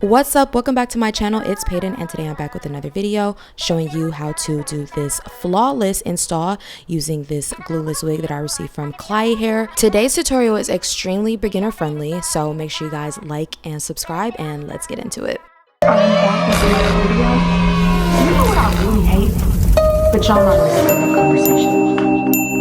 What's up? Welcome back to my channel. It's Payton, and today I'm back with another video showing you how to do this flawless install using this glueless wig that I received from Klaiyihair. Today's tutorial is extremely beginner friendly, so make sure you guys like and subscribe, and let's get into it. I'm back with another video. You know what I really hate? But y'all not ready for that conversation.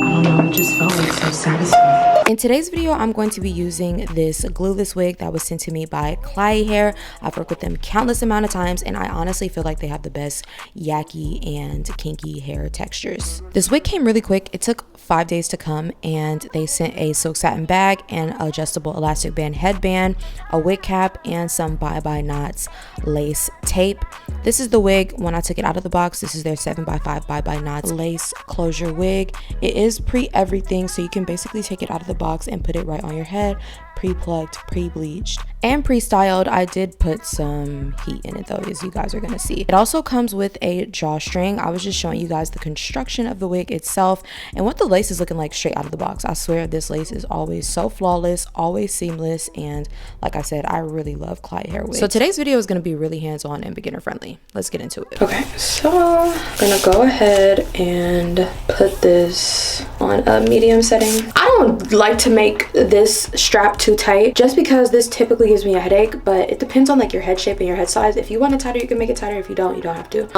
I don't know, it just felt like so satisfying. In today's video, I'm going to be using this glueless wig that was sent to me by Klaiyihair. I've worked with them countless amount of times, and I honestly feel like they have the best yaki and kinky hair textures. This wig came really quick. It took 5 days to come, and they sent a silk satin bag, an adjustable elastic band headband, a wig cap, and some bye-bye knots lace tape. This is the wig when I took it out of the box. This is their 7x5 bye-bye knots lace closure wig. It is pre-everything, so you can basically take it out of the box and put it right on your head, pre-plucked, pre-bleached, and pre-styled. I did put some heat in it though, as you guys are gonna see. It also comes with a drawstring. I was just showing you guys the construction of the wig itself and what the lace is looking like straight out of the box. I swear this lace is always so flawless, always seamless, and like I said, I really love Klaiyihair wigs. So today's video is gonna be really hands-on and beginner friendly. Let's get into it. Okay, so I'm gonna go ahead and put this on a medium setting. I don't like to make this strap too tight just because this typically gives me a headache, but it depends on like your head shape and your head size. If you want it tighter, you can make it tighter. If you don't, you don't have to.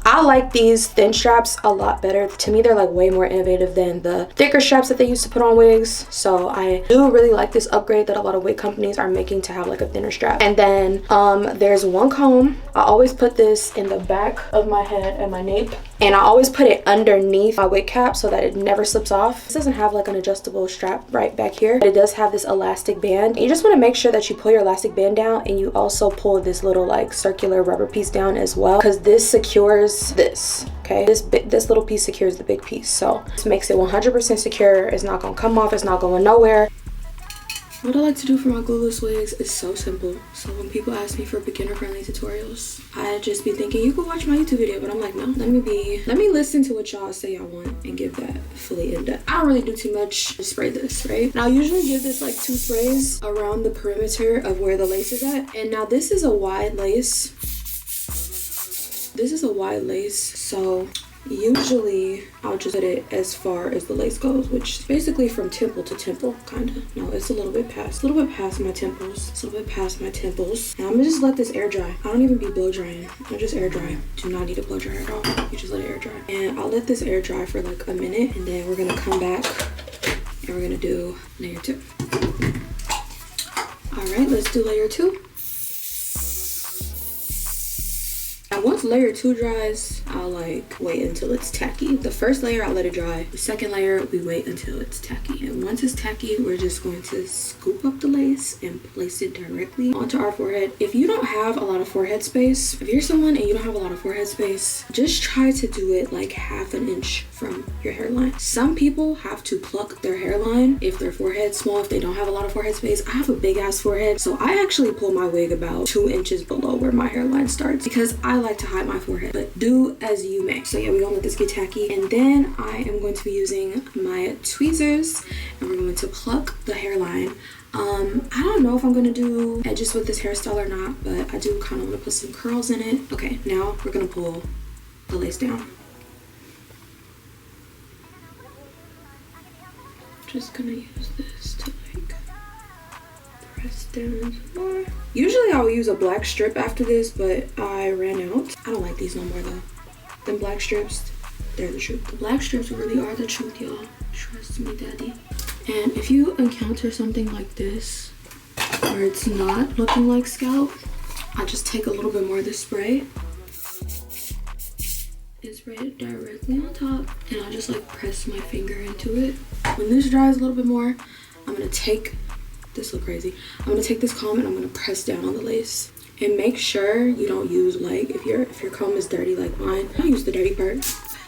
I like these thin straps a lot better. To me, they're like way more innovative than the thicker straps that they used to put on wigs. So I do really like this upgrade that a lot of wig companies are making to have like a thinner strap. And then there's one comb. I always put this in the back of my head and my nape, and I always put it underneath my wig cap so that it never slips off. This doesn't have like an adjustable strap right back here, but it does have this elastic band. You just want to make sure that you pull your elastic band down, and you also pull this little like circular rubber piece down as well, because this secures this. Okay, this little piece secures the big piece, so this makes it 100% secure. It's not gonna come off, it's not going nowhere. What I like to do for my glueless wigs is so simple. So when people ask me for beginner friendly tutorials, I just be thinking you can watch my YouTube video, but I'm like, no, let me listen to what y'all say y'all want and give that fully in depth. I don't really do too much. Just spray this, right? Now I usually give this like 2 sprays around the perimeter of where the lace is at. And now this is a wide lace. This is a wide lace, so usually I'll just put it as far as the lace goes, which is basically from temple to temple, kind of. No, it's a little bit past my temples. It's a little bit past my temples. And I'm gonna just let this air dry. I don't even be blow drying. I just air dry. Do not need to blow dry at all. You just let it air dry. And I'll let this air dry for like a minute, and then we're gonna come back and we're gonna do layer 2. All right, let's do layer 2. Now once layer 2 dries, I'll like wait until it's tacky. The first layer I'll let it dry. The second layer we wait until it's tacky. And once it's tacky, we're just going to scoop up the lace and place it directly onto our forehead. If you don't have a lot of forehead space, if you're someone and you don't have a lot of forehead space, just try to do it like 1/2 inch from your hairline. Some people have to pluck their hairline if their forehead's small, if they don't have a lot of forehead space. I have a big ass forehead, so I actually pull my wig about 2 inches below where my hairline starts because I like to hide my forehead, but do as you may. So yeah, we're gonna let this get tacky, and then I am going to be using my tweezers and we're going to pluck the hairline. I don't know if I'm gonna do edges with this hairstyle or not, but I do kind of want to put some curls in it. Okay, now we're gonna pull the lace down. Just gonna use this to like press down some more. Usually I'll use a black strip after this, but I ran out. I don't like these no more though. Them black strips, they're the truth. The black strips really are the truth, y'all. Trust me, daddy. And if you encounter something like this where it's not looking like scalp, I just take a little bit more of the spray and spray it directly on top, and I'll just like press my finger into it. When this dries a little bit more, I'm gonna take this, look crazy. I'm gonna take this comb and I'm gonna press down on the lace. And make sure you don't use like, if your comb is dirty like mine, don't use the dirty part,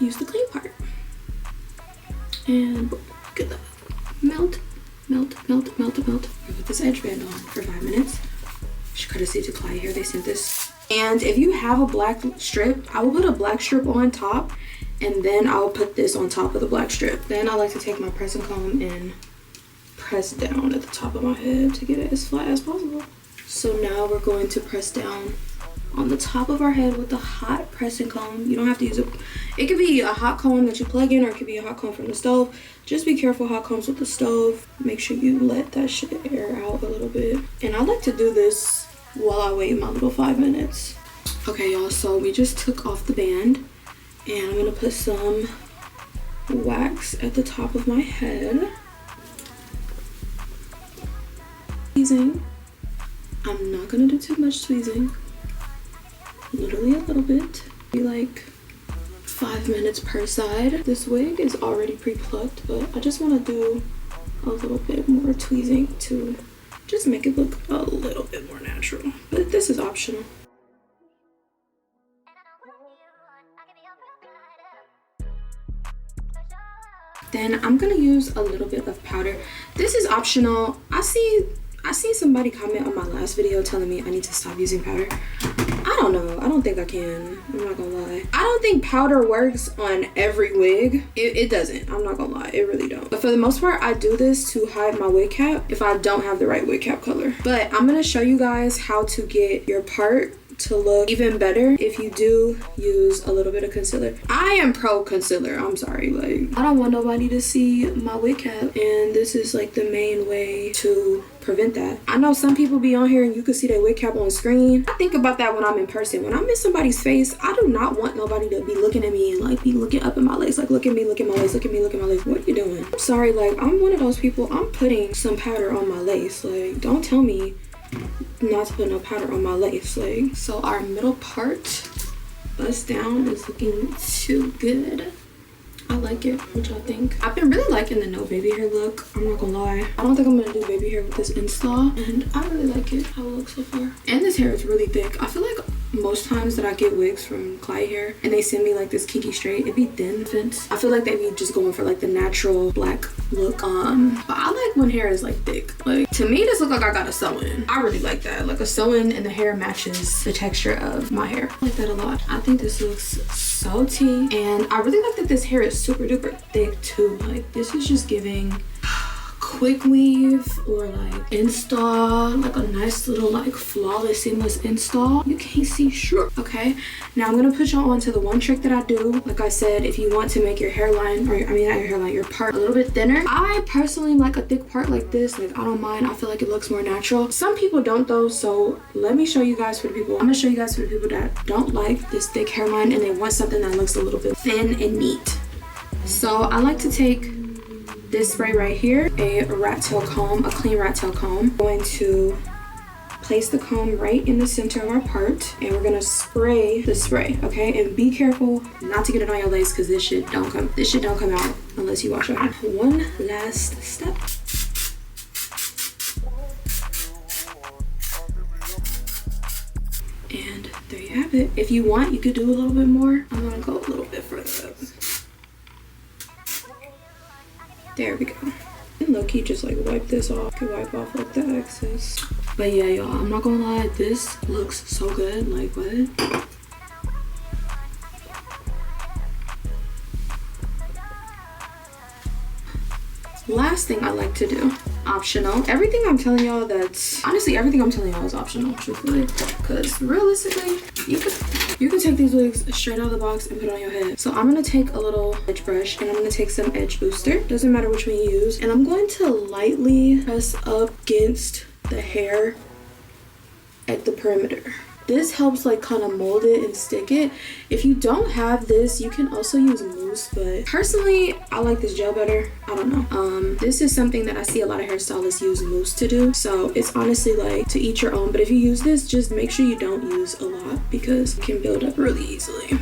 use the clean part. And good luck. Melt, melt, melt, melt, melt. I put this edge band on for 5 minutes. Courtesy to Klaiyihair, they sent this. And if you have a black strip, I will put a black strip on top, and then I'll put this on top of the black strip. Then I like to take my pressing comb and press down at the top of my head to get it as flat as possible. So now we're going to press down on the top of our head with the hot pressing comb. You don't have to use it could be a hot comb that you plug in, or it could be a hot comb from the stove. Just be careful hot combs with the stove. Make sure you let that shit air out a little bit. And I like to do this while I wait my little 5 minutes. Okay, y'all, so we just took off the band, and I'm gonna put some wax at the top of my head. Tweezing. I'm not gonna do too much tweezing. Literally a little bit. Be like 5 minutes per side. This wig is already pre-plucked, but I just want to do a little bit more tweezing to just make it look a little bit more natural. But this is optional. Then I'm gonna use a little bit of powder. This is optional. I see somebody comment on my last video telling me I need to stop using powder. I don't know. I don't think I can. I'm not gonna lie. I don't think powder works on every wig. It doesn't. I'm not gonna lie. It really don't. But for the most part, I do this to hide my wig cap if I don't have the right wig cap color. But I'm gonna show you guys how to get your part to look even better if you do use a little bit of concealer. I am pro concealer. I'm sorry. Like, I don't want nobody to see my wig cap, and this is like the main way to prevent that. I know some people be on here and you can see their wig cap on screen. I think about that when I'm in person. When I'm in somebody's face, I do not want nobody to be looking at me and like be looking up at my lace, like look at me, look at my lace, look at me, look at my lace. What are you doing? I'm sorry, like I'm one of those people. I'm putting some powder on my lace. Like, don't tell me not to put no powder on my lace. Like, so our middle part bust down is looking too good. I like it. What y'all think? I've been really liking the no baby hair look. I'm not gonna lie. I don't think I'm gonna do baby hair with this install, and I really like it how it looks so far. And this hair is really thick. I feel like most times that I get wigs from Klaiyihair and they send me like this kinky straight, it be thin. I feel like they be just going for like the natural black look. But I like when hair is like thick. Like, to me, this look like I got a sew-in. I really like that. Like a sew-in, and the hair matches the texture of my hair. I like that a lot. I think this looks so tea, and I really like that this hair is super duper thick too. Like, this is just giving quick weave or like install, like a nice little like flawless seamless install. You can't see shit. Okay, now I'm gonna put y'all on to the one trick that I do. Like I said, if you want to make your hairline, or I mean not your hairline, your part a little bit thinner, I personally like a thick part like this. Like, I don't mind. I feel like it looks more natural. Some people don't though, so let me show you guys for the people. I'm gonna show you guys for the people that don't like this thick hairline and they want something that looks a little bit thin and neat. So I like to take this spray right here, a rat tail comb, a clean rat tail comb. I'm going to place the comb right in the center of our part, and we're gonna spray the spray, okay? And be careful not to get it on your lace, because this shit don't come out unless you wash your hair. One last step. And there you have it. If you want, you could do a little bit more. I'm gonna go a little bit further up. There we go. And low-key just like wipe this off. Could wipe off like the excess. But yeah, y'all, I'm not gonna lie, this looks so good. Like, what? Last thing I like to do, optional. Everything I'm telling y'all, that's honestly everything I'm telling y'all is optional, truthfully, because realistically you can take these wigs straight out of the box and put it on your head. So I'm gonna take a little edge brush, and I'm gonna take some edge booster, doesn't matter which one you use, and I'm going to lightly press up against the hair at the perimeter. This helps like kind of mold it and stick it. If you don't have this, you can also use mousse, but personally I like this gel better. I don't know. This is something that I see a lot of hairstylists use mousse to do, so it's honestly like to each your own. But if you use this, just make sure you don't use a lot, because it can build up really easily.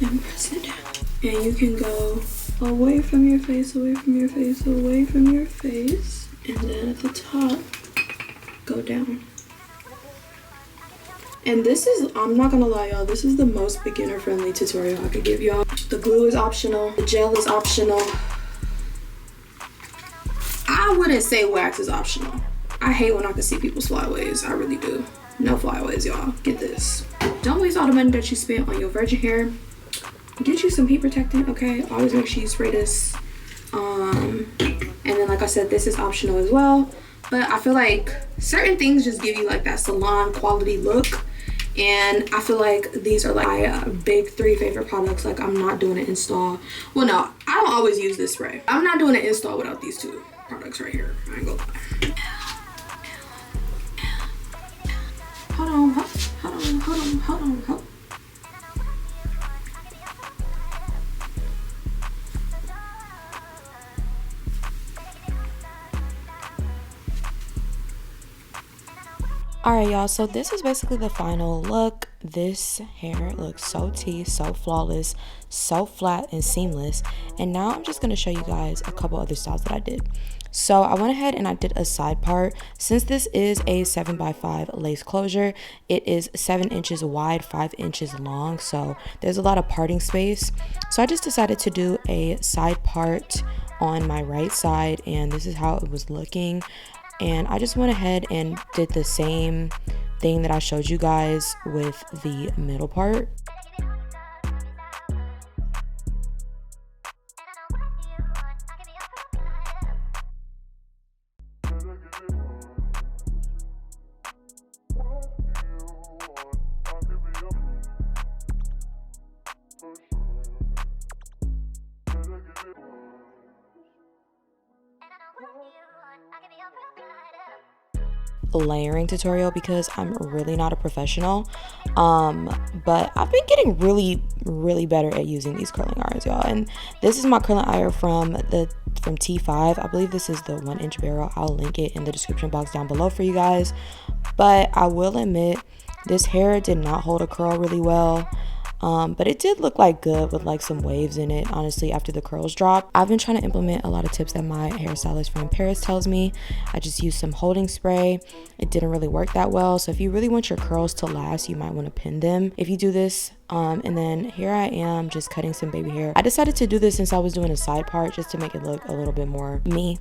And press it down. And you can go away from your face, away from your face, away from your face. And then at the top, go down. And this is, I'm not gonna lie y'all, this is the most beginner friendly tutorial I could give y'all. The glue is optional, the gel is optional. I wouldn't say wax is optional. I hate when I can see people's flyaways, I really do. No flyaways, y'all. Get this. Don't waste all the money that you spent on your virgin hair. Get you some heat protectant, okay? Always make sure you spray this. And then, like I said, this is optional as well. But I feel like certain things just give you like that salon quality look. And I feel like these are like my big 3 favorite products. Like, I'm not doing an install. Well, no, I don't always use this spray. I'm not doing an install without these 2 products right here. I ain't gonna lie. Hold on, hold on. Alright, y'all, so this is basically the final look. This hair looks so tea, so flawless, so flat and seamless. And now I'm just going to show you guys a couple other styles that I did. So I went ahead and I did a side part. Since this is a 7x5 lace closure, it is 7 inches wide, 5 inches long. So there's a lot of parting space. So I just decided to do a side part on my right side, and this is how it was looking. And I just went ahead and did the same thing that I showed you guys with the middle part. Layering tutorial because I'm really not a professional, but I've been getting really better at using these curling irons, y'all. And this is my curling iron from T5. I believe this is the 1-inch barrel. I'll link it in the description box down below for you guys. But I will admit, this hair did not hold a curl really well. But it did look like good with like some waves in it, honestly, after the curls dropped. I've been trying to implement a lot of tips that my hairstylist from Paris tells me. I just used some holding spray. It didn't really work that well. So if you really want your curls to last, you might want to pin them if you do this. And then here I am just cutting some baby hair. I decided to do this since I was doing a side part just to make it look a little bit more me.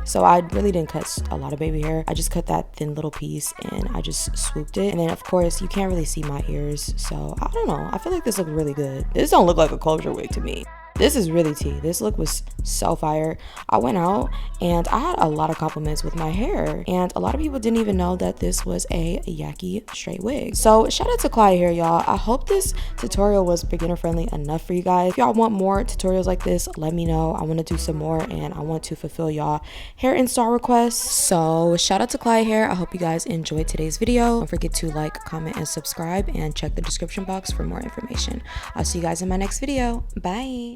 So I really didn't cut a lot of baby hair. I just cut that thin little piece and I just swooped it. And then of course you can't really see my ears. So I don't know. I feel like this looked really good. This don't look like a closure wig to me. This is really tea. This look was so fire. I went out and I had a lot of compliments with my hair, and a lot of people didn't even know that this was a Yaki straight wig. So shout out to Klaiyihair, y'all. I hope this tutorial was beginner friendly enough for you guys. If y'all want more tutorials like this, let me know. I want to do some more and I want to fulfill y'all hair install requests. So shout out to Klaiyihair. I hope you guys enjoyed today's video. Don't forget to like, comment, and subscribe, and check the description box for more information. I'll see you guys in my next video. Bye.